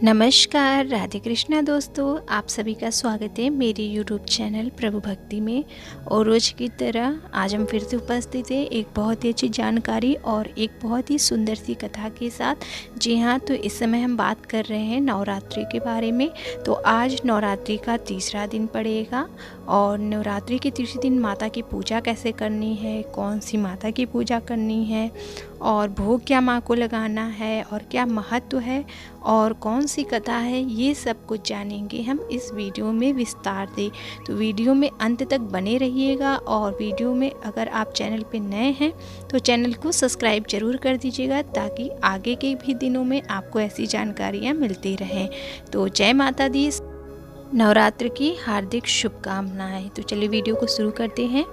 नमस्कार, राधे कृष्णा दोस्तों। आप सभी का स्वागत है मेरे यूट्यूब चैनल प्रभु भक्ति में। और रोज़ की तरह आज हम फिर से उपस्थित हैं एक बहुत ही अच्छी जानकारी और एक बहुत ही सुंदर सी कथा के साथ। जी हाँ, तो इस समय हम बात कर रहे हैं नवरात्रि के बारे में। तो आज नवरात्रि का तीसरा दिन पड़ेगा और नवरात्रि के तीसरे दिन माता की पूजा कैसे करनी है, कौन सी माता की पूजा करनी है और भोग क्या माँ को लगाना है और क्या महत्व है और कौन सी कथा है, ये सब कुछ जानेंगे हम इस वीडियो में विस्तार से। तो वीडियो में अंत तक बने रहिएगा और वीडियो में अगर आप चैनल पे नए हैं तो चैनल को सब्सक्राइब जरूर कर दीजिएगा ताकि आगे के भी दिनों में आपको ऐसी जानकारियाँ मिलती रहें। तो जय माता दी, नवरात्र की हार्दिक शुभकामनाएं। तो चलिए वीडियो को शुरू करते हैं।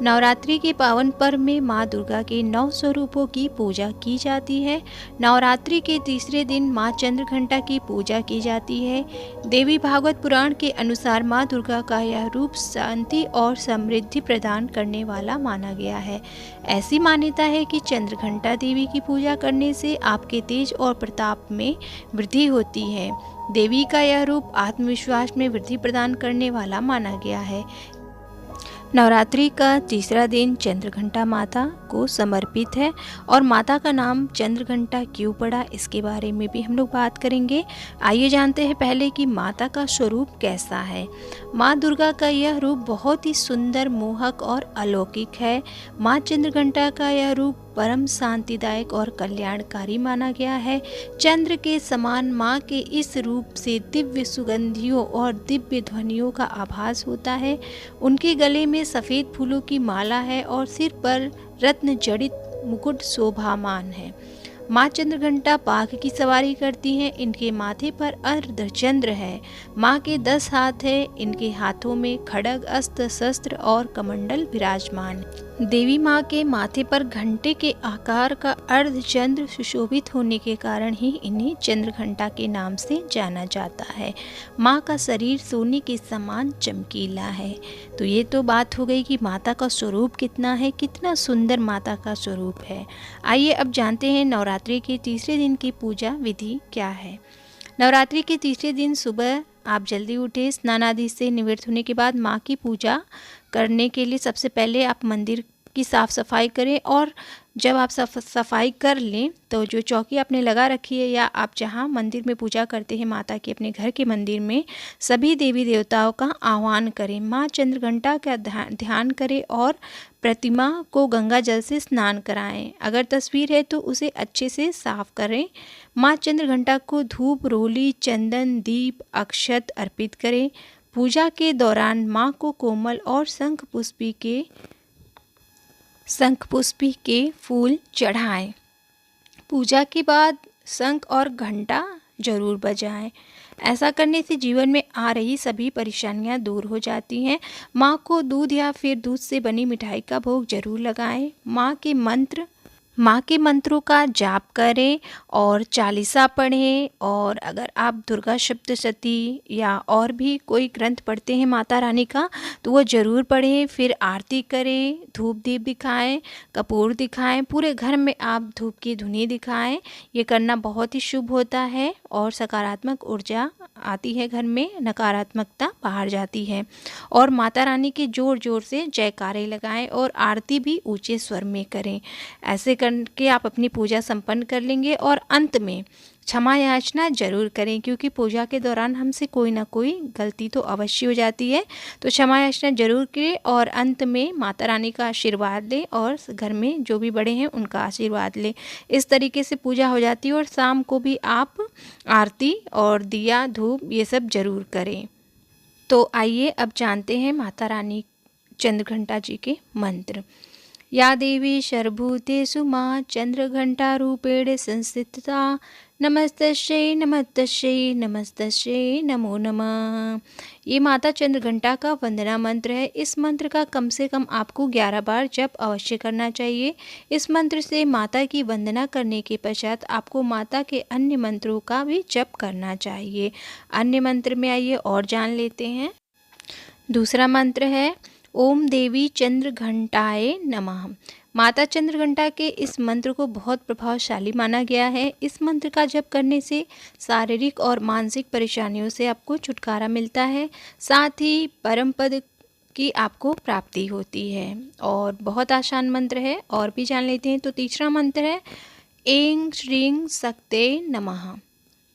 नवरात्रि के पावन पर्व में माँ दुर्गा के 9 स्वरूपों की पूजा की जाती है। नवरात्रि के तीसरे दिन माँ चंद्रघंटा की पूजा की जाती है। देवी भागवत पुराण के अनुसार माँ दुर्गा का यह रूप शांति और समृद्धि प्रदान करने वाला माना गया है। ऐसी मान्यता है कि चंद्रघंटा देवी की पूजा करने से आपके तेज और प्रताप में वृद्धि होती है। देवी का यह रूप आत्मविश्वास में वृद्धि प्रदान करने वाला माना गया है। नवरात्रि का तीसरा दिन चंद्रघंटा माता को समर्पित है और माता का नाम चंद्रघंटा क्यों पड़ा, इसके बारे में भी हम लोग बात करेंगे। आइए जानते हैं पहले कि माता का स्वरूप कैसा है। माँ दुर्गा का यह रूप बहुत ही सुंदर, मोहक और अलौकिक है। माँ चंद्रघंटा का यह रूप परम शांतिदायक और कल्याणकारी माना गया है। चंद्र के समान माँ के इस रूप से दिव्य सुगंधियों और दिव्य ध्वनियों का आभास होता है। उनके गले में सफ़ेद फूलों की माला है और सिर पर रत्न जड़ित मुकुट शोभामान है। माँ चंद्रघंटा बाघ की सवारी करती हैं। इनके माथे पर अर्धचंद्र है। माँ के 10 हाथ है। इनके हाथों में खड्ग, अस्त्र, शस्त्र और कमंडल विराजमान। देवी माँ के माथे पर घंटे के आकार का अर्धचंद्र सुशोभित होने के कारण ही इन्हें चंद्रघंटा के नाम से जाना जाता है। माँ का शरीर सोने के समान चमकीला है। तो ये तो बात हो गई कि माता का स्वरूप कितना है, कितना सुंदर माता का स्वरूप है। आइए अब जानते हैं नवरात्रि के तीसरे दिन की पूजा विधि क्या है। नवरात्रि के तीसरे दिन सुबह आप जल्दी उठे, स्नान आदि से निवृत्त होने के बाद माँ की पूजा करने के लिए सबसे पहले आप मंदिर की साफ़ सफाई करें। और जब आप सफाई कर लें तो जो चौकी आपने लगा रखी है या आप जहाँ मंदिर में पूजा करते हैं माता के, अपने घर के मंदिर में, सभी देवी देवताओं का आह्वान करें। माँ चंद्रघंटा का ध्यान करें और प्रतिमा को गंगा जल से स्नान कराएं। अगर तस्वीर है तो उसे अच्छे से साफ करें। माँ चंद्रघंटा को धूप, रोली, चंदन, दीप, अक्षत अर्पित करें। पूजा के दौरान माँ को कोमल और शंखपुष्पी के फूल चढ़ाएं। पूजा के बाद शंख और घंटा जरूर बजाएं। ऐसा करने से जीवन में आ रही सभी परेशानियां दूर हो जाती हैं। माँ को दूध या फिर दूध से बनी मिठाई का भोग जरूर लगाएं। माँ के मंत्रों का जाप करें और चालीसा पढ़ें। और अगर आप दुर्गा सप्तशती या और भी कोई ग्रंथ पढ़ते हैं माता रानी का तो वो ज़रूर पढ़ें। फिर आरती करें, धूप दीप दिखाएं, कपूर दिखाएं, पूरे घर में आप धूप की धुनी दिखाएं। ये करना बहुत ही शुभ होता है और सकारात्मक ऊर्जा आती है घर में, नकारात्मकता बाहर जाती है। और माता रानी के ज़ोर ज़ोर से जयकारे लगाएं और आरती भी ऊंचे स्वर में करें। ऐसे करके आप अपनी पूजा संपन्न कर लेंगे। और अंत में क्षमा याचना जरूर करें क्योंकि पूजा के दौरान हमसे कोई ना कोई गलती तो अवश्य हो जाती है। तो क्षमा याचना जरूर करें और अंत में माता रानी का आशीर्वाद लें और घर में जो भी बड़े हैं उनका आशीर्वाद लें। इस तरीके से पूजा हो जाती है। और शाम को भी आप आरती और दिया, धूप, ये सब जरूर करें। तो आइए अब जानते हैं माता रानी चंद्रघंटा जी के मंत्र। या देवी सर्वभूतेषु माँ चंद्रघंटारूपेण संस्थिता नमस्तस्यै नमस्तस्यै नमस्तस्यै नमो नमः। ये माता चंद्रघंटा का वंदना मंत्र है। इस मंत्र का कम से कम आपको 11 बार जप अवश्य करना चाहिए। इस मंत्र से माता की वंदना करने के पश्चात आपको माता के अन्य मंत्रों का भी जप करना चाहिए। अन्य मंत्र में आइए और जान लेते हैं। दूसरा मंत्र है ओम देवी चंद्रघंटाय नमः। माता चंद्रघंटा के इस मंत्र को बहुत प्रभावशाली माना गया है। इस मंत्र का जप करने से शारीरिक और मानसिक परेशानियों से आपको छुटकारा मिलता है, साथ ही परम पद की आपको प्राप्ति होती है। और बहुत आसान मंत्र है, और भी जान लेते हैं। तो तीसरा मंत्र है ऐं श्रीं शक्ते नमः।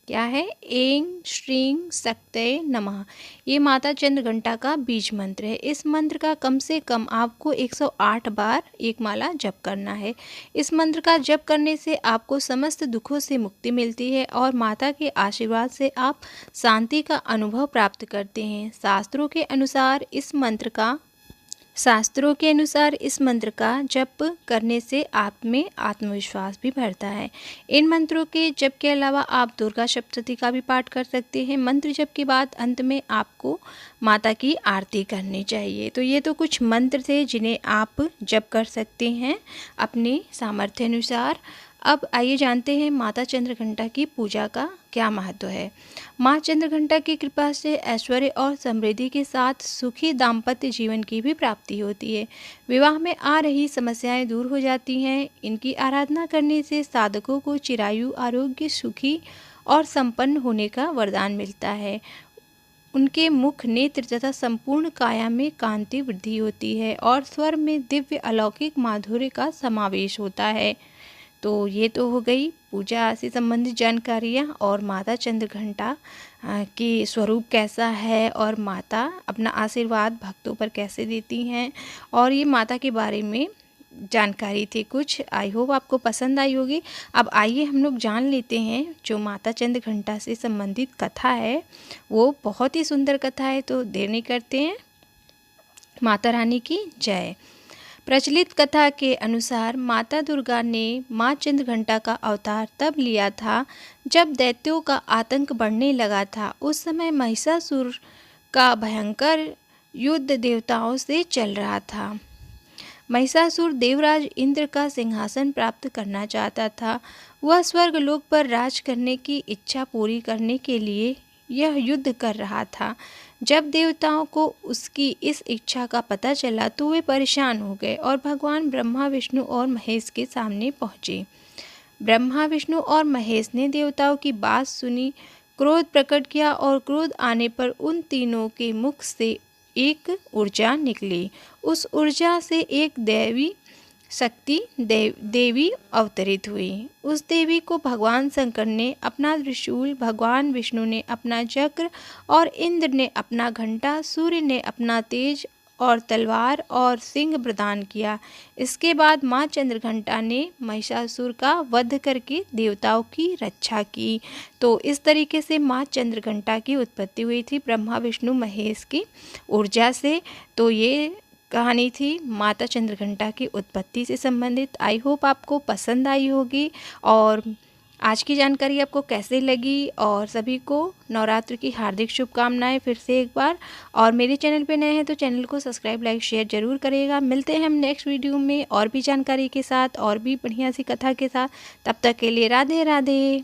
क्या है? ऐं श्रीं शक्ते नमः। ये माता चंद्रघंटा का बीज मंत्र है। इस मंत्र का कम से कम आपको 108 बार एक माला जप करना है। इस मंत्र का जप करने से आपको समस्त दुखों से मुक्ति मिलती है और माता के आशीर्वाद से आप शांति का अनुभव प्राप्त करते हैं। शास्त्रों के अनुसार इस मंत्र का जप करने से आप में आत्मविश्वास भी बढ़ता है। इन मंत्रों के जप के अलावा आप दुर्गा सप्तशती का भी पाठ कर सकते हैं। मंत्र जप के बाद अंत में आपको माता की आरती करनी चाहिए। तो ये तो कुछ मंत्र थे जिन्हें आप जप कर सकते हैं अपने सामर्थ्य अनुसार। अब आइए जानते हैं माता चंद्रघंटा की पूजा का क्या महत्व है। माँ चंद्रघंटा की कृपा से ऐश्वर्य और समृद्धि के साथ सुखी दाम्पत्य जीवन की भी प्राप्ति होती है। विवाह में आ रही समस्याएं दूर हो जाती हैं। इनकी आराधना करने से साधकों को चिरायु, आरोग्य, सुखी और संपन्न होने का वरदान मिलता है। उनके मुख, नेत्र तथा संपूर्ण काया में कांति वृद्धि होती है और स्वर में दिव्य अलौकिक माधुर्य का समावेश होता है। तो ये तो हो गई पूजा से संबंधित जानकारियाँ और माता चंद्रघंटा की स्वरूप कैसा है और माता अपना आशीर्वाद भक्तों पर कैसे देती हैं, और ये माता के बारे में जानकारी थी कुछ। आई होप आपको पसंद आई होगी। अब आइए हम लोग जान लेते हैं जो माता चंद्रघंटा से संबंधित कथा है, वो बहुत ही सुंदर कथा है। तो देर नहीं करते हैं। माता रानी की जय। प्रचलित कथा के अनुसार माता दुर्गा ने माँ चंद्रघंटा का अवतार तब लिया था जब दैत्यों का आतंक बढ़ने लगा था। उस समय महिषासुर का भयंकर युद्ध देवताओं से चल रहा था। महिषासुर देवराज इंद्र का सिंहासन प्राप्त करना चाहता था। वह स्वर्गलोक पर राज करने की इच्छा पूरी करने के लिए यह युद्ध कर रहा था। जब देवताओं को उसकी इस इच्छा का पता चला तो वे परेशान हो गए और भगवान ब्रह्मा, विष्णु और महेश के सामने पहुँचे। ब्रह्मा, विष्णु और महेश ने देवताओं की बात सुनी, क्रोध प्रकट किया और क्रोध आने पर उन तीनों के मुख से एक ऊर्जा निकली। उस ऊर्जा से एक दैवी शक्ति देवी अवतरित हुई। उस देवी को भगवान शंकर ने अपना त्रिशूल, भगवान विष्णु ने अपना चक्र और इंद्र ने अपना घंटा, सूर्य ने अपना तेज और तलवार और सिंह प्रदान किया। इसके बाद माँ चंद्रघंटा ने महिषासुर का वध करके देवताओं की रक्षा की। तो इस तरीके से माँ चंद्रघंटा की उत्पत्ति हुई थी ब्रह्मा, विष्णु, महेश की ऊर्जा से। तो ये कहानी थी माता चंद्रघंटा की उत्पत्ति से संबंधित। आई होप आपको पसंद आई होगी। और आज की जानकारी आपको कैसे लगी, और सभी को नवरात्र की हार्दिक शुभकामनाएं फिर से एक बार। और मेरे चैनल पे नए हैं तो चैनल को सब्सक्राइब, लाइक, शेयर जरूर करिएगा। मिलते हैं हम नेक्स्ट वीडियो में और भी जानकारी के साथ और भी बढ़िया सी कथा के साथ। तब तक के लिए राधे राधे।